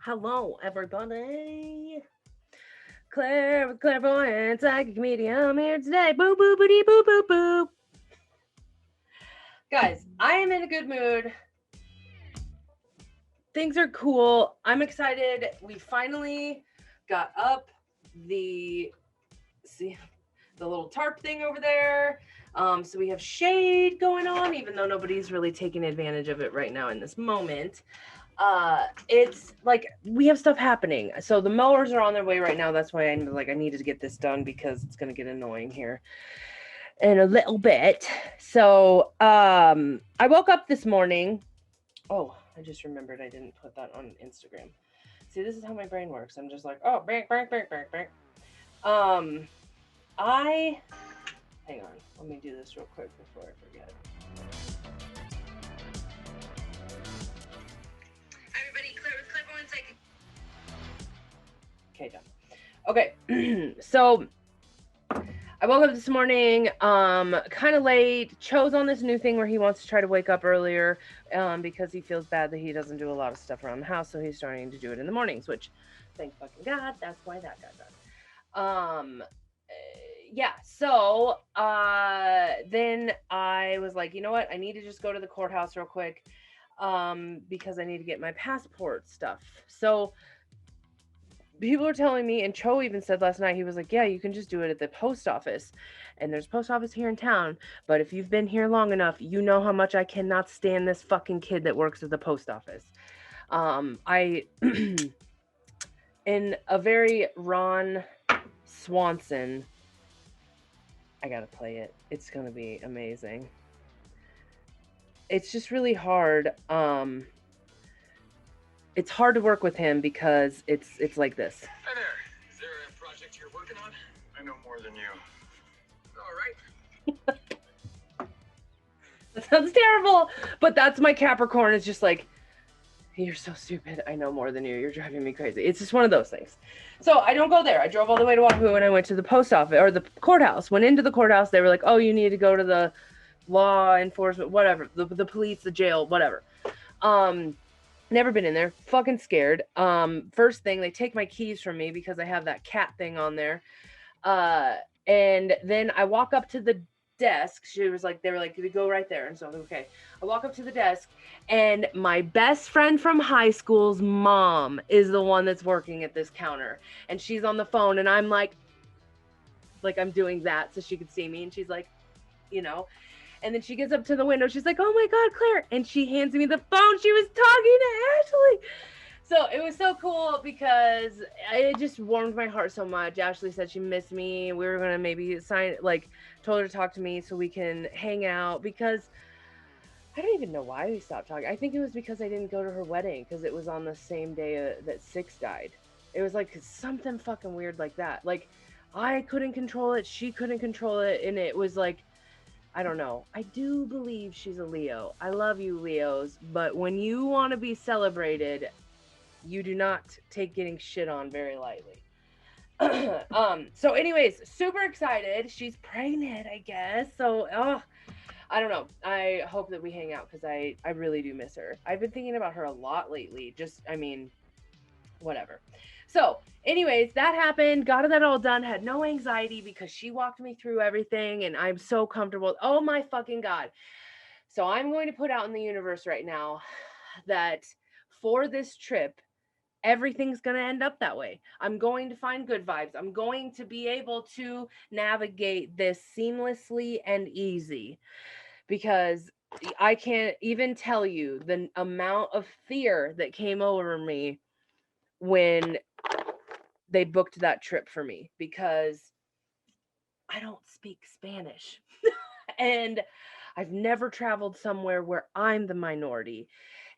Hello, everybody. Claire with Clairvoyant Psychic Medium here today. Boo boo boo dee boo boo boo. Guys, I am in a good mood. Things are cool. I'm excited. We finally got up the see the little tarp thing over there. So we have shade going on, even though nobody's really taking advantage of it right now in this moment. It's like we have stuff happening, so the mowers are on their way right now. That's why I needed to get this done because it's gonna get annoying here in a little bit. So I woke up this morning. Oh, I just remembered I didn't put that on Instagram. See, this is how my brain works. I'm just like, oh, bank bank bank bank bank. um I hang on, let me do this real quick before I forget. Everybody, Claire with Clairvoyant Psychic. Okay, done. Okay, so I woke up this morning, kind of late. Chose on this new thing where he wants to try to wake up earlier, because he feels bad that he doesn't do a lot of stuff around the house, so he's starting to do it in the mornings. Which, thank fucking God, that's why that got done. Yeah. So, then I was like, you know what? I need to just go to the courthouse real quick, because I need to get my passport stuff. So people are telling me, and Cho even said last night, he was like, yeah, you can just do it at the post office. And there's a post office here in town. But if you've been here long enough, you know how much I cannot stand this fucking kid that works at the post office. I, in a very Ron Swanson, I gotta play it. It's gonna be amazing. It's just really hard. It's hard to work with him because it's like this. Hi there. Is there a project you're working on? I know more than you. All right. That sounds terrible, but that's my Capricorn. It's just like, you're so stupid. I know more than you. You're driving me crazy. It's just one of those things. So I don't go there. I drove all the way to Wahoo and I went to the post office or the courthouse. Went into the courthouse. They were like, oh, you need to go to the law enforcement, whatever, the police, the jail, whatever. Never been in there. Fucking scared. First thing, they take my keys from me because I have that cat thing on there. Uh, and then I walk up to the desk. She was like, they were like, go right there. And so I was like, okay. I walk up to the desk, and my best friend from high school's mom is the one that's working at this counter. And she's on the phone, and I'm like I'm doing that so she could see me. And she's like, you know, and then she gets up to the window. She's like, oh my God, Claire. And she hands me the phone. She was talking to Ashley. So it was so cool because it just warmed my heart so much. Ashley said she missed me. We were gonna maybe told her to talk to me so we can hang out because I don't even know why we stopped talking. I think it was because I didn't go to her wedding because it was on the same day that Six died. It was like something fucking weird like that. Like I couldn't control it, she couldn't control it, and it was like I don't know. I do believe she's a Leo. I love you, Leos, but when you want to be celebrated, you do not take getting shit on very lightly. So anyways, super excited. She's pregnant, I guess. So, I don't know. I hope that we hang out because I really do miss her. I've been thinking about her a lot lately. Just, I mean, whatever. So, anyways, that happened. Got that all done. Had no anxiety because she walked me through everything, and I'm so comfortable. Oh my fucking God. So, I'm going to put out in the universe right now that for this trip, everything's going to end up that way. I'm going to find good vibes. I'm going to be able to navigate this seamlessly and easy because I can't even tell you the amount of fear that came over me when they booked that trip for me because I don't speak Spanish. And I've never traveled somewhere where I'm the minority.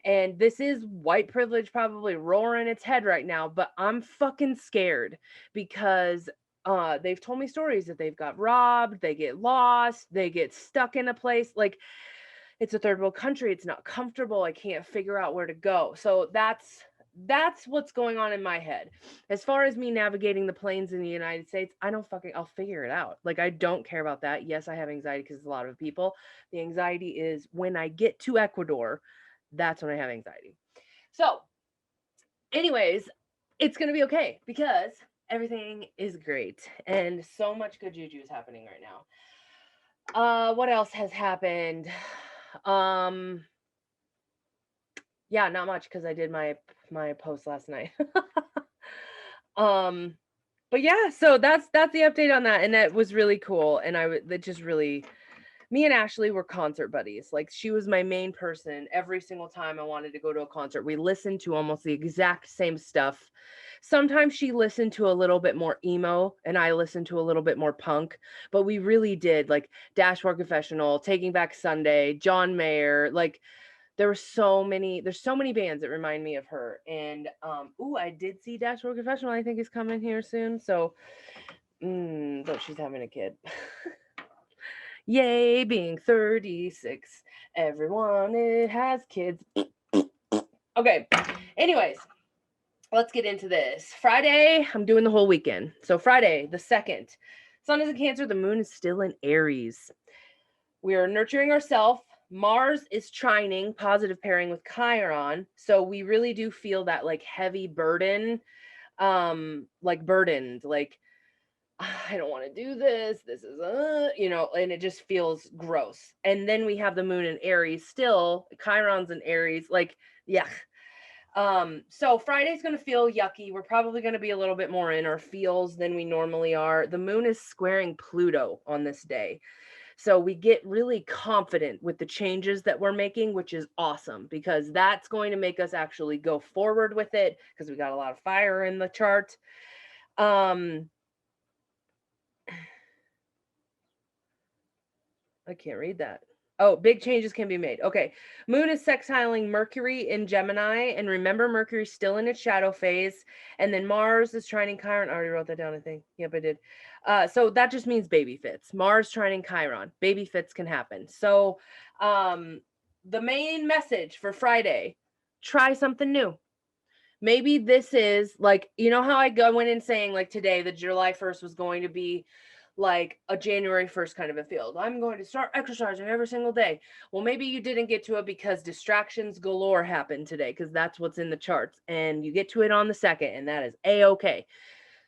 And this is white privilege probably roaring its head right now, but I'm fucking scared because they've told me stories that they've got robbed, they get lost, they get stuck in a place like it's a third world country, it's not comfortable, I can't figure out where to go. So that's what's going on in my head. As far as me navigating the planes in the United States, I'll figure it out. Like I don't care about that. Yes, I have anxiety because it's a lot of people. The anxiety is when I get to Ecuador, that's when I have anxiety. So, anyways, it's going to be okay because everything is great and so much good juju is happening right now. What else has happened? Um, yeah, not much because I did my post last night. um, but yeah, so that's the update on that, and that was really cool. And that just really, me and Ashley were concert buddies. Like she was my main person every single time I wanted to go to a concert. We listened to almost the exact same stuff. Sometimes she listened to a little bit more emo and I listened to a little bit more punk, but we really did like Dashboard Confessional, Taking Back Sunday, John Mayer, like there's so many bands that remind me of her. And I did see Dashboard Confessional, I think is coming here soon. So but she's having a kid. Yay, being 36. Everyone has kids. Okay. Anyways, let's get into this. Friday, I'm doing the whole weekend. So Friday, the 2nd, Sun is in Cancer, the moon is still in Aries. We are nurturing ourselves. Mars is trining, positive pairing with Chiron. So we really do feel that like heavy burden, like burdened, like I don't want to do this. This is, and it just feels gross. And then we have the moon in Aries still. Chiron's in Aries. Like, yeah. So Friday's going to feel yucky. We're probably going to be a little bit more in our feels than we normally are. The moon is squaring Pluto on this day. So we get really confident with the changes that we're making, which is awesome because that's going to make us actually go forward with it because we got a lot of fire in the chart. I can't read that. Oh, big changes can be made. Okay. Moon is sextiling Mercury in Gemini. And remember, Mercury's still in its shadow phase. And then Mars is trining Chiron. I already wrote that down, I think. Yep, I did. So that just means baby fits. Mars trining Chiron. Baby fits can happen. So the main message for Friday, try something new. Maybe this is like, you know how I went in saying like today, the July 1st was going to be like a January 1st kind of a field. I'm going to start exercising every single day. Well, maybe you didn't get to it because distractions galore happened today because that's what's in the charts. And you get to it on the 2nd, and that is A-okay.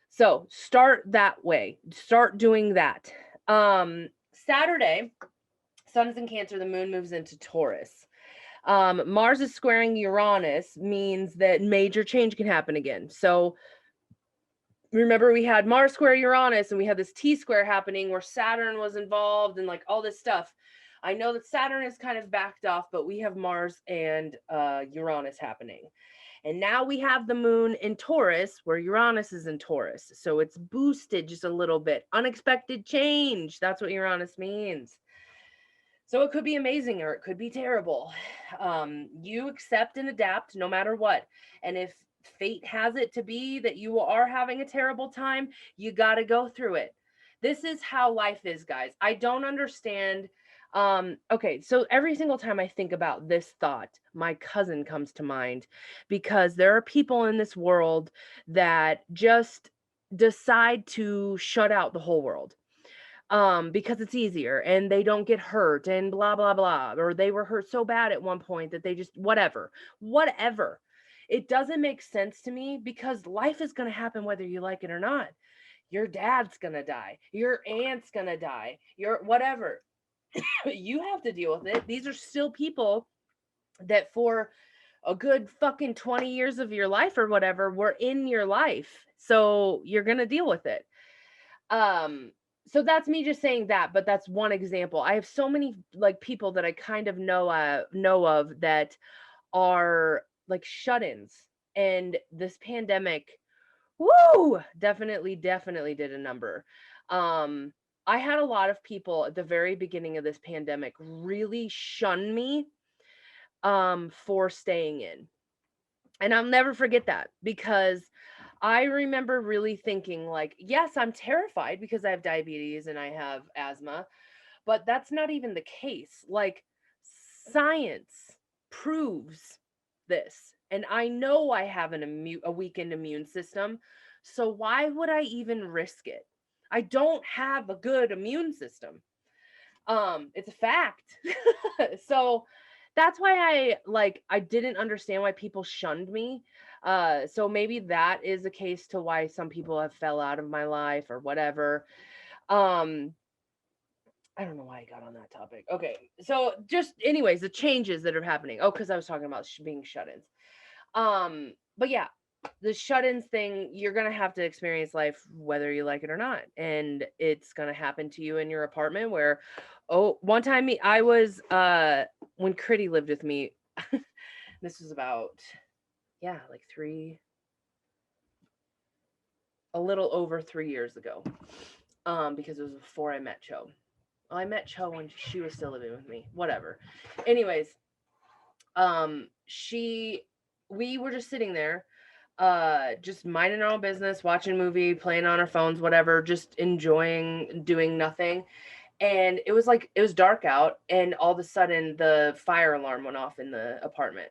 So start that way. Start doing that. Saturday, Sun is in Cancer, the moon moves into Taurus. Mars is squaring Uranus means that major change can happen again. So remember we had Mars square Uranus and we had this T-square happening where Saturn was involved and like all this stuff. I know that Saturn is kind of backed off, but we have Mars and Uranus happening. And now we have the moon in Taurus where Uranus is in Taurus. So it's boosted just a little bit. Unexpected change. That's what Uranus means. So it could be amazing or it could be terrible. You accept and adapt no matter what. And if fate has it to be that you are having a terrible time, you got to go through it. This is how life is, guys. I don't understand. Okay, so every single time I think about this thought, my cousin comes to mind because there are people in this world that just decide to shut out the whole world because it's easier and they don't get hurt and blah blah blah, or they were hurt so bad at one point that they just whatever. It doesn't make sense to me because life is going to happen whether you like it or not. Your dad's going to die, your aunt's going to die, your whatever. You have to deal with it. These are still people that for a good fucking 20 years of your life or whatever were in your life, so you're going to deal with it. So that's me just saying that, but that's one example. I have so many like people that I kind of know of that are like shut-ins, and this pandemic, woo, definitely did a number. I had a lot of people at the very beginning of this pandemic really shun me for staying in. And I'll never forget that because I remember really thinking like, yes, I'm terrified because I have diabetes and I have asthma, but that's not even the case. Like science proves this. And I know I have a weakened immune system. So why would I even risk it? I don't have a good immune system. It's a fact. So that's why I didn't understand why people shunned me. So maybe that is a case to why some people have fell out of my life or whatever. Um, I don't know why I got on that topic. Okay, so just anyways, the changes that are happening. Oh, because I was talking about being shut-ins. But yeah, the shut-ins thing, you're gonna have to experience life whether you like it or not, and it's gonna happen to you in your apartment. Where, oh, one time I was when Critty lived with me. This was about like a little over 3 years ago. Because it was before I met Cho. Well, I met Cho when she was still living with me. Whatever. Anyways, we were just sitting there, just minding our own business, watching a movie, playing on our phones, whatever, just enjoying doing nothing. And it was dark out, and all of a sudden the fire alarm went off in the apartment.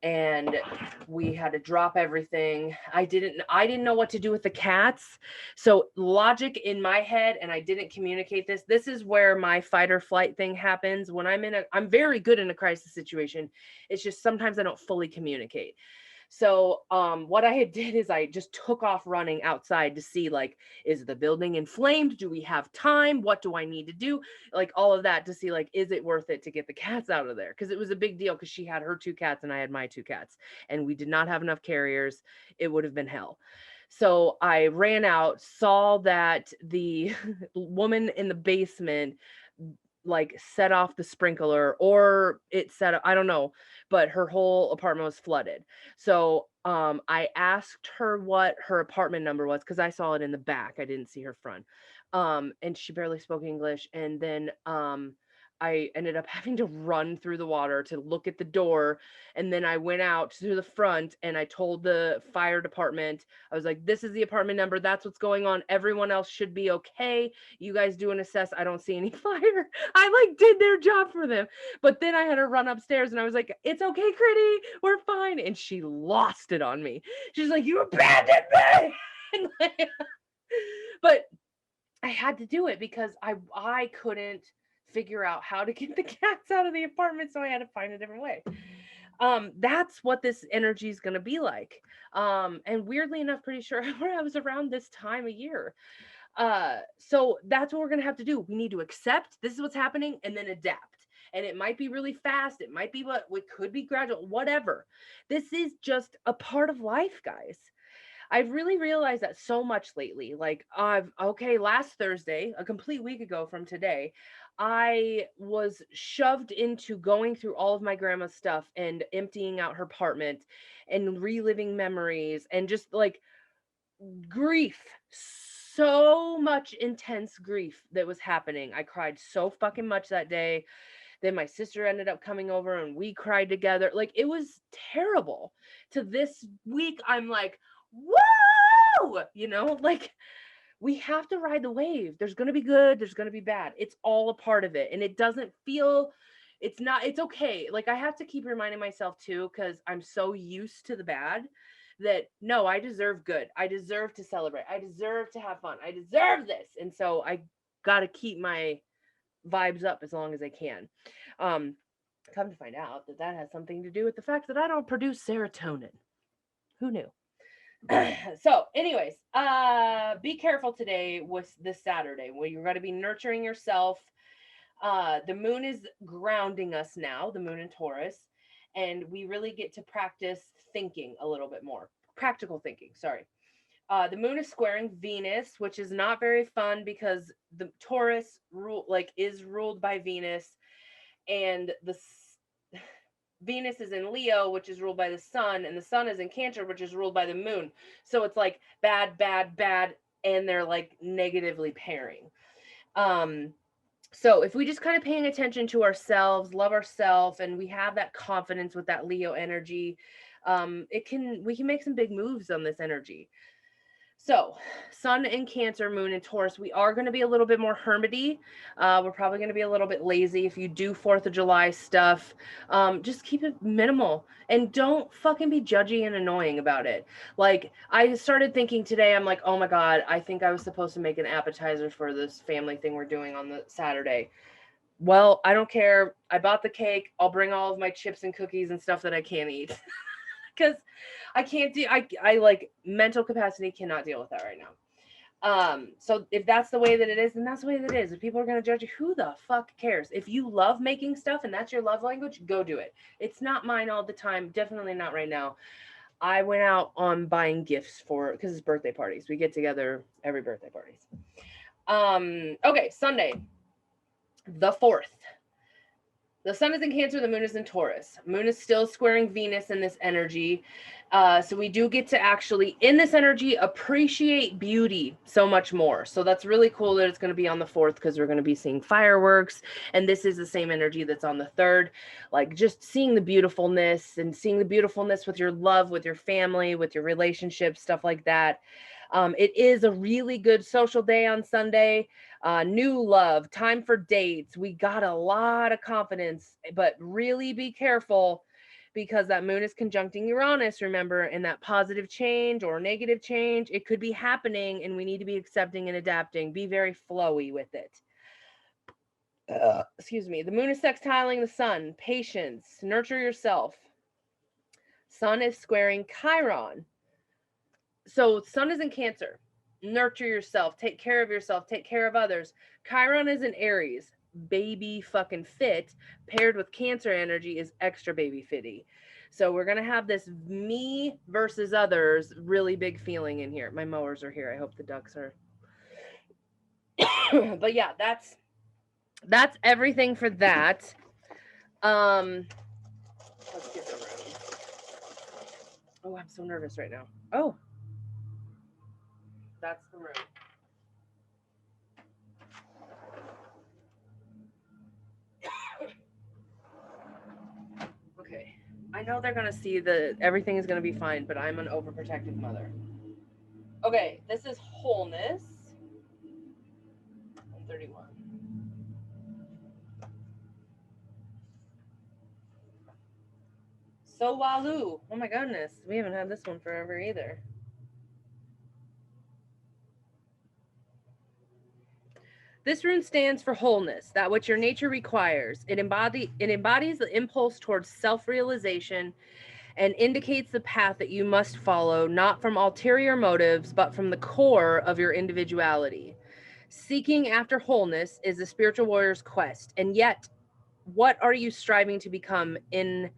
And we had to drop everything. I didn't know what to do with the cats. So logic in my head, and I didn't communicate this. This is where my fight or flight thing happens. When I'm very good in a crisis situation. It's just sometimes I don't fully communicate. So what I had did is I just took off running outside to see, like, is the building inflamed? Do we have time? What do I need to do? Like all of that to see, like, is it worth it to get the cats out of there? Because it was a big deal, because she had her two cats and I had my two cats, and we did not have enough carriers. It would have been hell. So I ran out, saw that the woman in the basement like set off the sprinkler, or it set up, I don't know, but her whole apartment was flooded. So I asked her what her apartment number was, because I saw it in the back. I didn't see her front. And she barely spoke English. And then I ended up having to run through the water to look at the door. And then I went out to the front and I told the fire department, I was like, this is the apartment number. That's what's going on. Everyone else should be okay. You guys do an assess. I don't see any fire. I like did their job for them. But then I had to run upstairs and I was like, it's okay, Critty. We're fine. And she lost it on me. She's like, you abandoned me. And like, but I had to do it because I couldn't figure out how to get the cats out of the apartment, so I had to find a different way. That's what this energy is going to be like. And weirdly enough, pretty sure I was around this time of year. So that's what we're going to have to do. We need to accept this is what's happening and then adapt. And it might be really fast. It might be it could be gradual, whatever. This is just a part of life, guys. I've really realized that so much lately. Like, last Thursday, a complete week ago from today, I was shoved into going through all of my grandma's stuff and emptying out her apartment and reliving memories and just like grief. So much intense grief that was happening. I cried so fucking much that day. Then my sister ended up coming over and we cried together. Like, it was terrible. To this week, I'm like, whoa, like, we have to ride the wave. There's going to be good, there's going to be bad. It's all a part of it. And it doesn't feel, it's okay. Like, I have to keep reminding myself too, because I'm so used to the bad, that no, I deserve good. I deserve to celebrate. I deserve to have fun. I deserve this. And so I got to keep my vibes up as long as I can. Come to find out that has something to do with the fact that I don't produce serotonin. Who knew? So anyways, be careful today with this Saturday where you're going to be nurturing yourself. The moon is grounding us now, the moon in Taurus, and we really get to practice thinking a little bit more. Practical thinking, sorry. The moon is squaring Venus, which is not very fun because the Taurus is ruled by Venus, and Venus is in Leo, which is ruled by the sun, and the sun is in Cancer, which is ruled by the moon. So it's like bad, bad, bad, and they're like negatively pairing. So if we just kind of paying attention to ourselves, love ourselves, and we have that confidence with that Leo energy, we can make some big moves on this energy. So, sun in Cancer, moon in Taurus, we are going to be a little bit more hermity. We're probably going to be a little bit lazy. If you do 4th of July stuff, just keep it minimal and don't fucking be judgy and annoying about it. Like, I started thinking today, I'm like, oh my God, I think I was supposed to make an appetizer for this family thing we're doing on the Saturday. Well, I don't care. I bought the cake. I'll bring all of my chips and cookies and stuff that I can't eat. Because I can't do, I like mental capacity cannot deal with that right now. So if that's the way that it is, then that's the way that it is. If people are going to judge you, who the fuck cares? If you love making stuff and that's your love language, go do it. It's not mine all the time. Definitely not right now. I went out on buying gifts for, because it's birthday parties. We get together every birthday parties. Okay, Sunday, the 4th. The sun is in Cancer, the moon is in Taurus. Moon is still squaring Venus in this energy. So we do get to actually, in this energy, appreciate beauty so much more. So that's really cool that it's going to be on the 4th because we're going to be seeing fireworks. And this is the same energy that's on the 3rd. Like just seeing the beautifulness and seeing the beautifulness with your love, with your family, with your relationships, stuff like that. It is a really good social day on Sunday. New love, time for dates. We got a lot of confidence, but really be careful because that moon is conjuncting Uranus, remember, and that positive change or negative change, it could be happening and we need to be accepting and adapting. Be very flowy with it. Excuse me. The moon is sextiling the sun. Patience. Nurture yourself. Sun is squaring Chiron. So sun is in Cancer. Nurture yourself, take care of yourself, take care of others. Chiron is in Aries, baby fucking fit, paired with Cancer energy is extra baby fitty. So we're going to have this me versus others really big feeling in here. My mowers are here. I hope the ducks are. But yeah, that's everything for that. Let's get the room. Oh, I'm so nervous right now. Oh, that's the room. Okay. I know they're going to see that everything is going to be fine, but I'm an overprotective mother. Okay, this is wholeness. 31. So Walu. Oh my goodness. We haven't had this one forever either. This rune stands for wholeness, that which your nature requires. It embodies the impulse towards self-realization and indicates the path that you must follow, not from ulterior motives, but from the core of your individuality. Seeking after wholeness is the spiritual warrior's quest. And yet, what are you striving to become in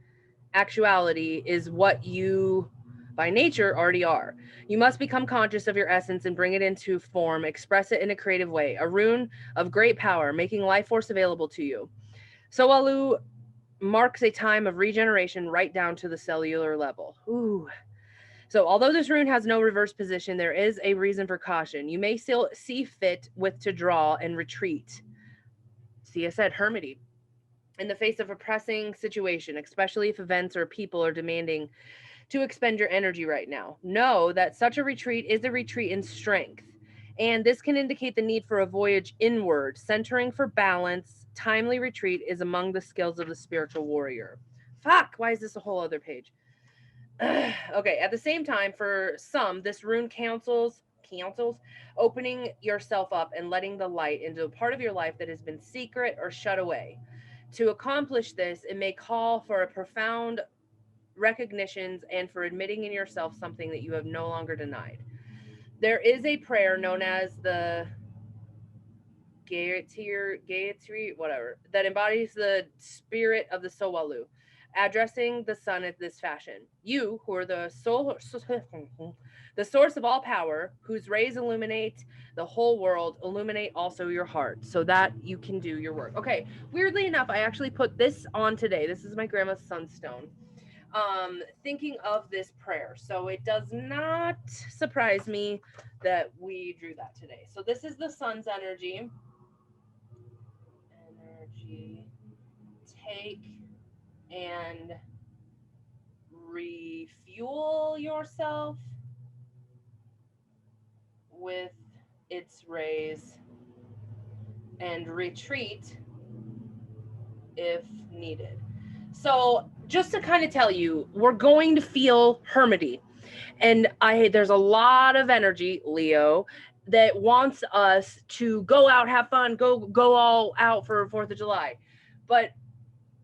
actuality is what you by nature already are. You must become conscious of your essence and bring it into form, express it in a creative way, a rune of great power, making life force available to you. Sowalu marks a time of regeneration right down to the cellular level. Ooh. So although this rune has no reverse position, there is a reason for caution. You may still see fit with to draw and retreat. See, I said hermity. In the face of a pressing situation, especially if events or people are demanding to expend your energy right now. Know that such a retreat is a retreat in strength. And this can indicate the need for a voyage inward, centering for balance. Timely retreat is among the skills of the spiritual warrior. Fuck, why is this a whole other page? Okay, at the same time, for some, this rune counsels opening yourself up and letting the light into a part of your life that has been secret or shut away. To accomplish this, it may call for a profound recognitions and for admitting in yourself something that you have no longer denied. There is a prayer known as the Gayatri, whatever, that embodies the spirit of the Sowalu, addressing the sun in this fashion. You, who are the source of all power, whose rays illuminate the whole world, illuminate also your heart so that you can do your work. Okay, weirdly enough, I actually put this on today. This is my grandma's sunstone. Thinking of this prayer. So it does not surprise me that we drew that today. So this is the sun's energy. Take and refuel yourself with its rays and retreat if needed. So just to kind of tell you, we're going to feel hermity. And there's a lot of energy, Leo, that wants us to go out, have fun, go all out for 4th of July. But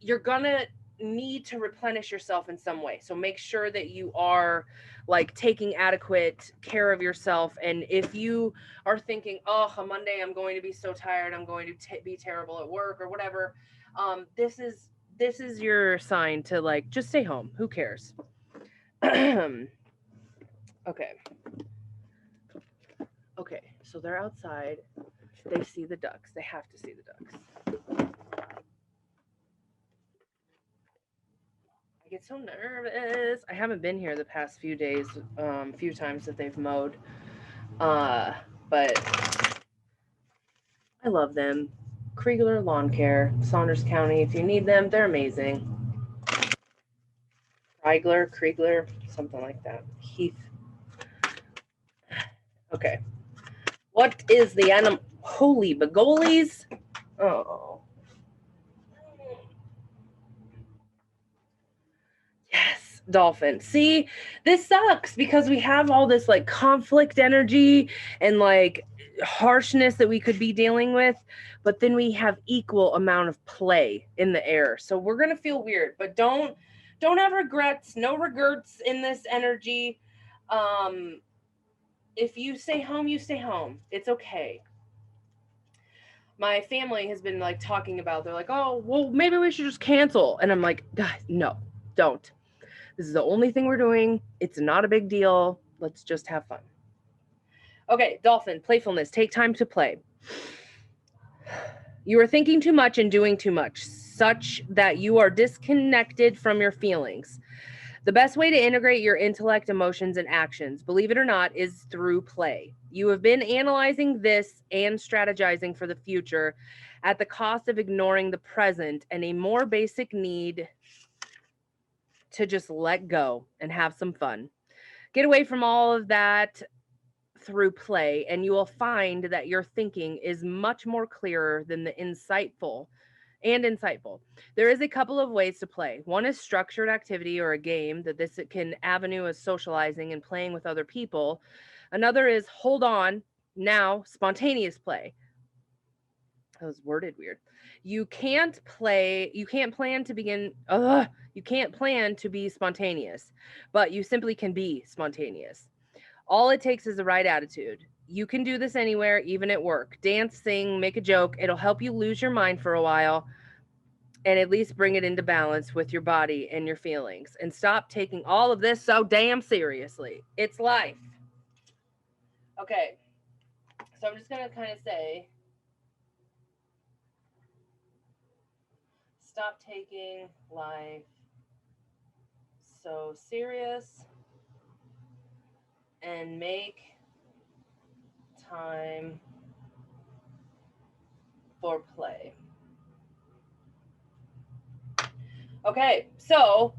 you're gonna need to replenish yourself in some way. So make sure that you are like taking adequate care of yourself. And if you are thinking, oh, on Monday I'm going to be so tired, I'm going to be terrible at work or whatever, this is your sign to like just stay home. Who cares? Okay. Okay, so they're outside. They see the ducks. They have to see the ducks. I get so nervous. I haven't been here the past few days, few times that they've mowed. But I love them. Kriegler Lawn Care, Saunders County. If you need them, they're amazing. Kriegler, something like that. Heath. Okay. What is the animal? Holy bagolies. Oh. Yes, dolphin. See, this sucks because we have all this like conflict energy and like harshness that we could be dealing with, but then we have equal amount of play in the air. So we're going to feel weird, but don't have regrets, no regrets in this energy. If you stay home, you stay home. It's okay. My family has been like talking about, they're like, oh, well, maybe we should just cancel. And I'm like, guys, no, don't. This is the only thing we're doing. It's not a big deal. Let's just have fun. Okay, dolphin, playfulness. Take time to play. You are thinking too much and doing too much, such that you are disconnected from your feelings. The best way to integrate your intellect, emotions, and actions, believe it or not, is through play. You have been analyzing this and strategizing for the future at the cost of ignoring the present and a more basic need to just let go and have some fun. Get away from all of that through play, and you will find that your thinking is much more clearer than the insightful. There is a couple of ways to play. One is structured activity or a game that this can avenue as socializing and playing with other people. Another is hold on, now spontaneous play. That was worded weird. You can't plan to be spontaneous, but you simply can be spontaneous. All it takes is the right attitude. You can do this anywhere, even at work. Dance, sing, make a joke. It'll help you lose your mind for a while and at least bring it into balance with your body and your feelings. And stop taking all of this so damn seriously. It's life. Okay. So I'm just going to kind of say, stop taking life so serious and make time for play. Okay, so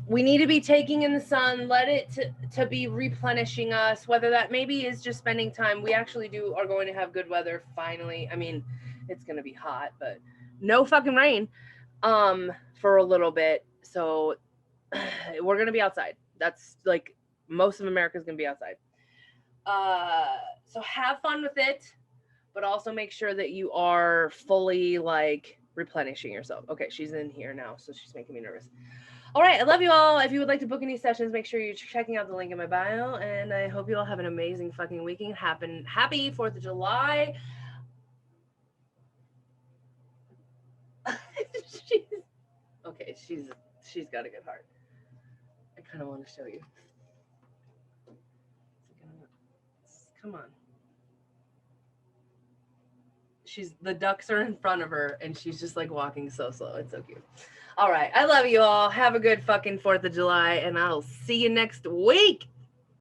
we need to be taking in the sun, let it to be replenishing us, whether that maybe is just spending time. We actually are going to have good weather finally. I mean, it's going to be hot, but no fucking rain for a little bit. So we're going to be outside. That's like most of America is going to be outside. So have fun with it, but also make sure that you are fully like replenishing yourself. Okay, she's in here now, so she's making me nervous. All right, I love you all. If you would like to book any sessions, make sure you're checking out the link in my bio, and I hope you all have an amazing fucking weekend. Happy 4th of July. She's got a good heart. I kind of want to show you. Come on. The ducks are in front of her and she's just like walking so slow. It's so cute. All right. I love you all. Have a good fucking 4th of July and I'll see you next week.